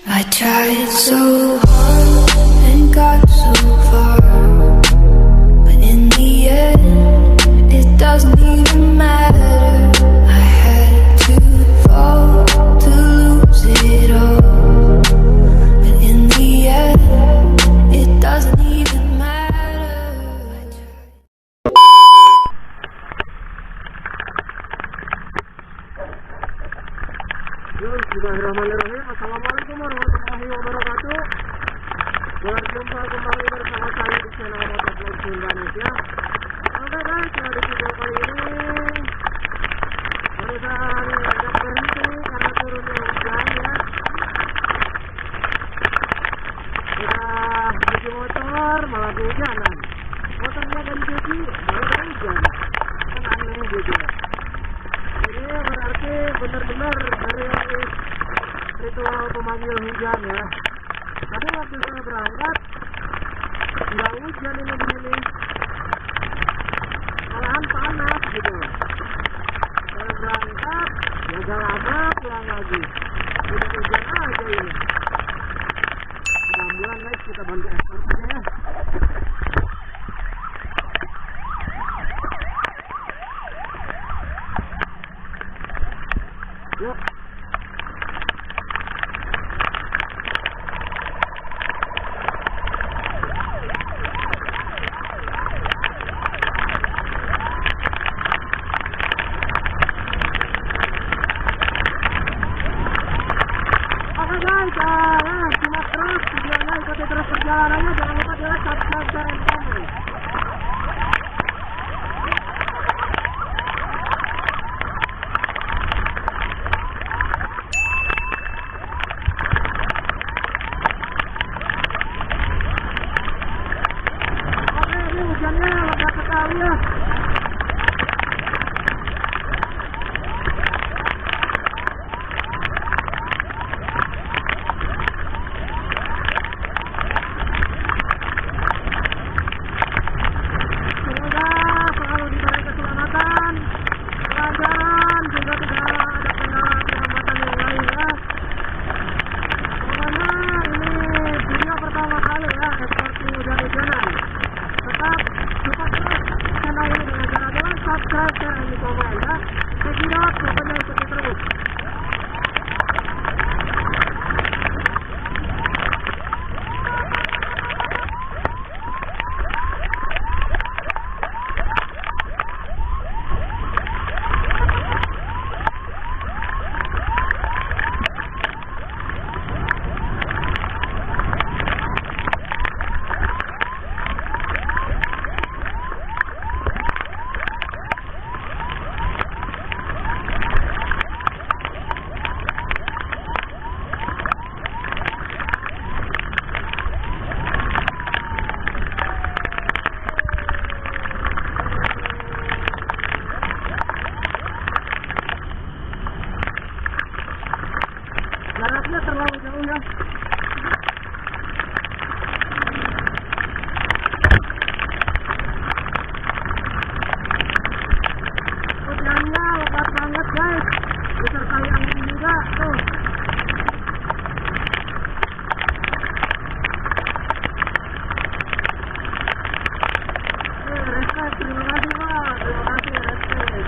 I tried so hard and got so far, but in the end, it doesn't even matter. I had to fall to lose it all, but in the end, it doesn't even matter. Bismillahirrahmanirrahim. Assalamualaikum warahmatullahi wabarakatuh. Berjumpa kembali bersama saya di channel Motovlog Indonesia. Oke guys, di video kali ini barusan agak berhenti karena turunnya hujan ya. Udah cuci motor malah kehujanan. Motornya kan cuci malah hujan. Kan aneh gitu. Ini berarti benar-benar dari ritual pemanggil hujan ya. Tadi waktu saya berangkat nggak hujan ini di sini, malahan panas gitu. Saya berangkat jaga lama pulang lagi, udah hujan aja ini. Mudah-mudahan guys kita bantu ekspor aja ya. Yuk. Simak terus videonya, ikuti terus perjalanannya, jangan lupa di like, subscribe, share, dan komen. Oke, ini hujannya lebat sekali ya. Jaraknya terlalu jauh ya. Hujannya lebat banget guys, disertai angin juga tuh. Respect, terima kasih Pak, terima kasih respect.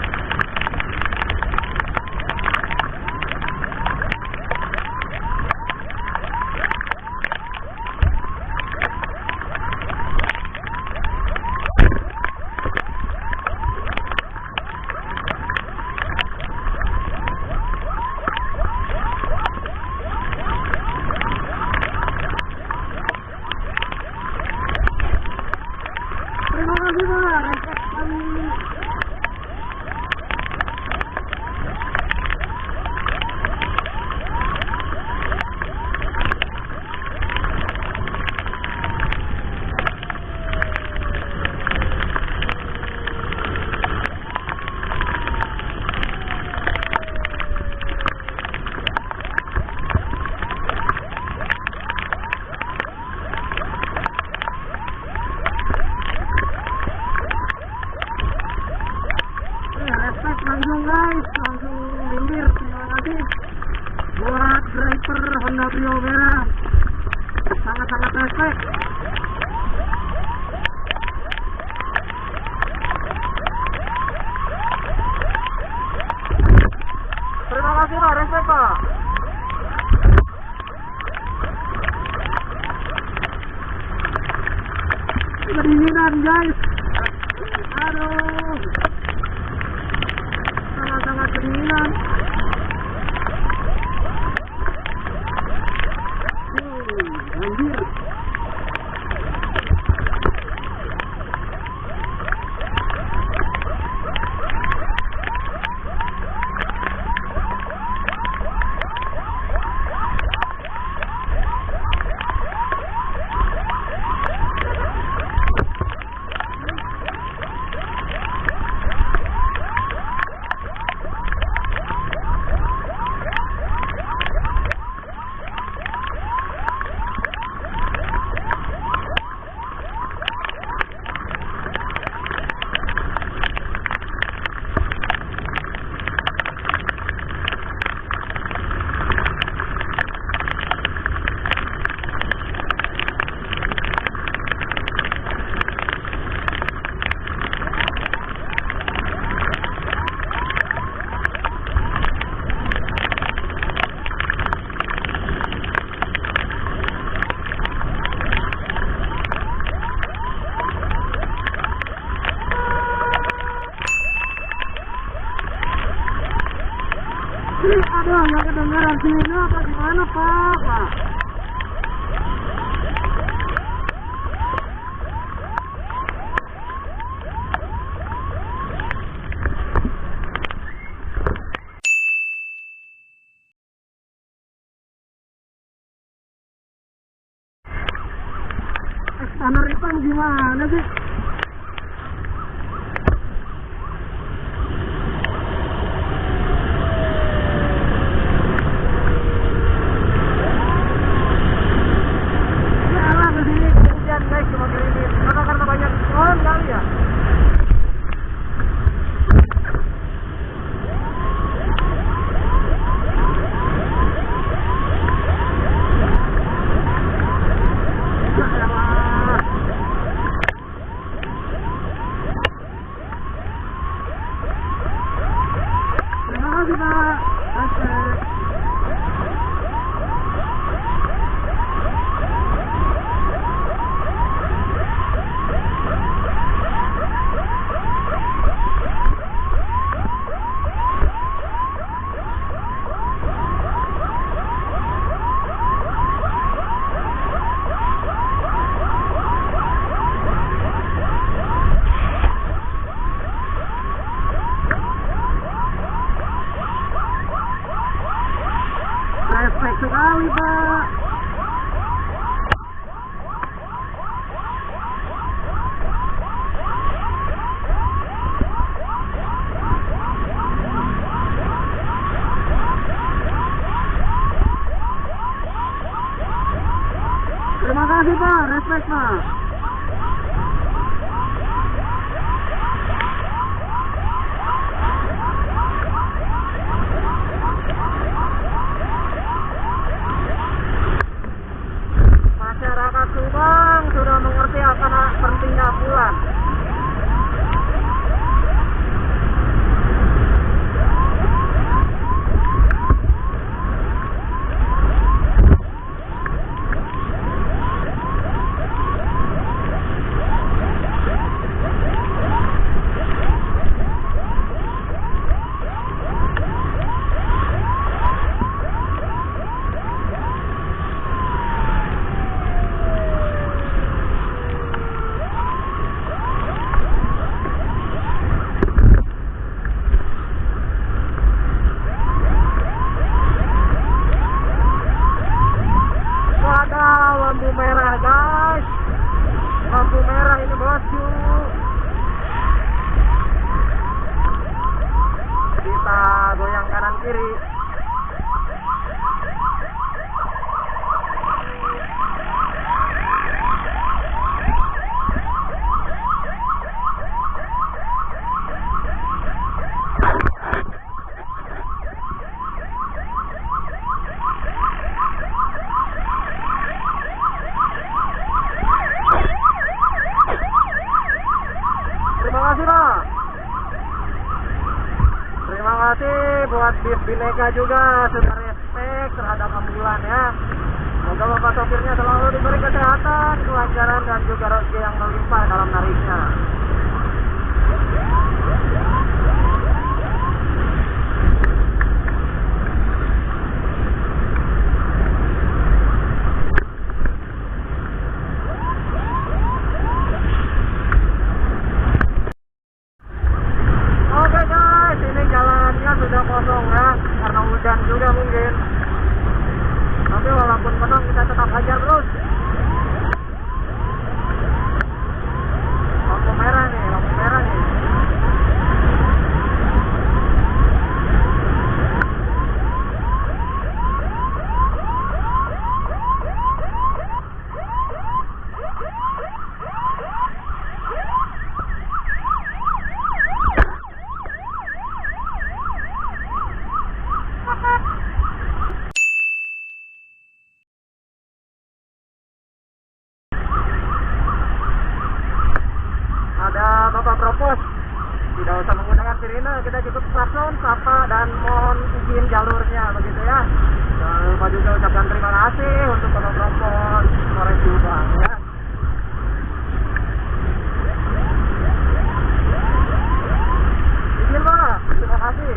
Anda Brio Merah, sangat-sangat respect. Terima kasih Pak, respect Pak. Kedinginan guys, aduh, sangat-sangat kedinginan. Banjir. Aduh, nggak kedengeran sini apa gimana Pak? Standar hitam gimana sih? Respect sekali Pak. Terima kasih Pak, respect Pak. Masyarakat Subang sudah mengerti akan pentingnya ambulan. Bis Bineka juga sudah respect terhadap ambulan ya. Semoga bapak sopirnya selalu diberi kesehatan, kelancaran dan juga rezeki yang melimpah dalam nariknya. Oke guys, ini jalannya sudah kosong ya, karena hujan juga mungkin. Tapi walaupun kosong kita tetap hajar terus. Lampu merah nih, lampu merah nih. Ada bapak propos, tidak usah menggunakan sirine, kita cukup klakson, sapa dan mohon izin jalurnya begitu ya. Jangan lupa juga ucapkan terima kasih untuk bapak propos Polres Subang ya. Izin pak, terima kasih.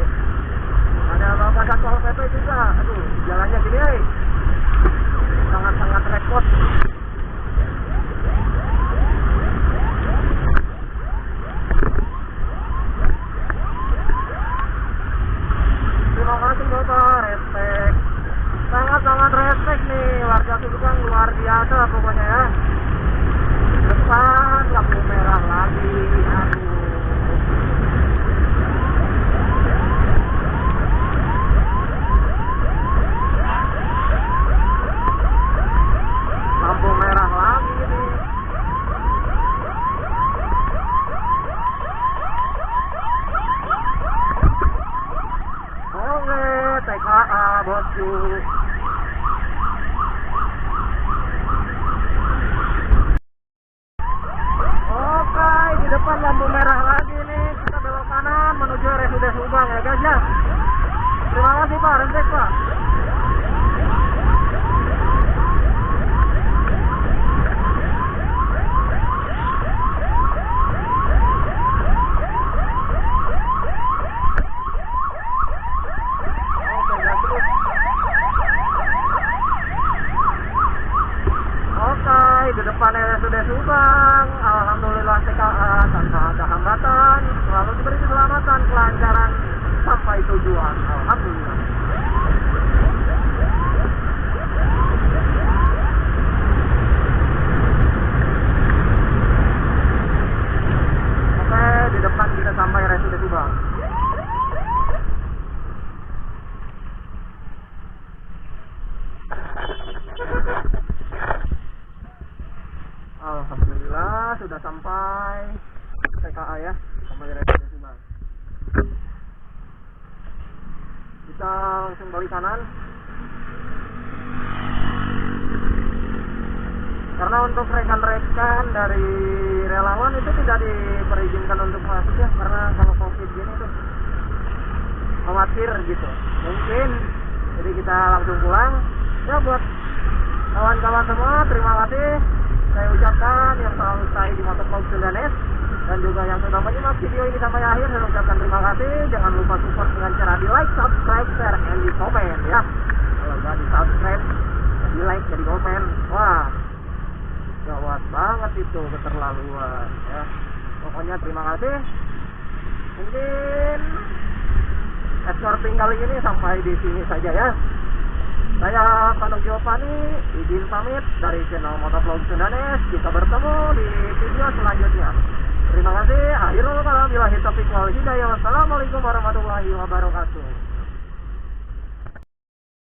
Ada bapak Satpol PP juga, aduh jalannya gini sangat-sangat repot. Terima kasih bapak, respect, sangat-sangat respect nih warga Subang, luar biasa pokoknya ya. Depan lampu merah lagi, aduh. Lampu merah lagi nih. Oke, TKA bosku. Oke, di depan lampu merah lagi nih. Kita belok kanan menuju RSUD Subang ya guys ya. Terima kasih pak, respect pak. Di depan RSUD Subang, alhamdulillah TKA tanpa ada hambatan, selalu diberi keselamatan, kelancaran sampai tujuan, alhamdulillah. Oke, di depan kita sampai RSUD Subang. Alhamdulillah sudah sampai TKA ya, sampai RSUD Subang. Kita langsung balik kanan. Karena untuk rekan-rekan dari relawan itu tidak diperizinkan untuk masuk ya, karena kalau COVID gini tuh khawatir gitu. Mungkin jadi kita langsung pulang. Ya buat kawan-kawan semua, terima kasih. Saya ucapkan yang selalu stay di Motovlog Sundanes dan juga yang sudah menyimak video ini sampai akhir, saya ucapkan terima kasih. Jangan lupa support dengan cara di like, subscribe, share, and di komen ya. Kalau nggak di subscribe, di like, jadi komen. Wah, gawat banget itu, keterlaluan ya. Pokoknya terima kasih. Mungkin escorting kali ini sampai di sini saja ya. Saya Pandu Giovanni, izin pamit dari channel Motovlog Sundanes. Kita bertemu di video selanjutnya. Terima kasih. Akhirul kalam, billahi taufiq wal hidayah. Wassalamualaikum warahmatullahi wabarakatuh.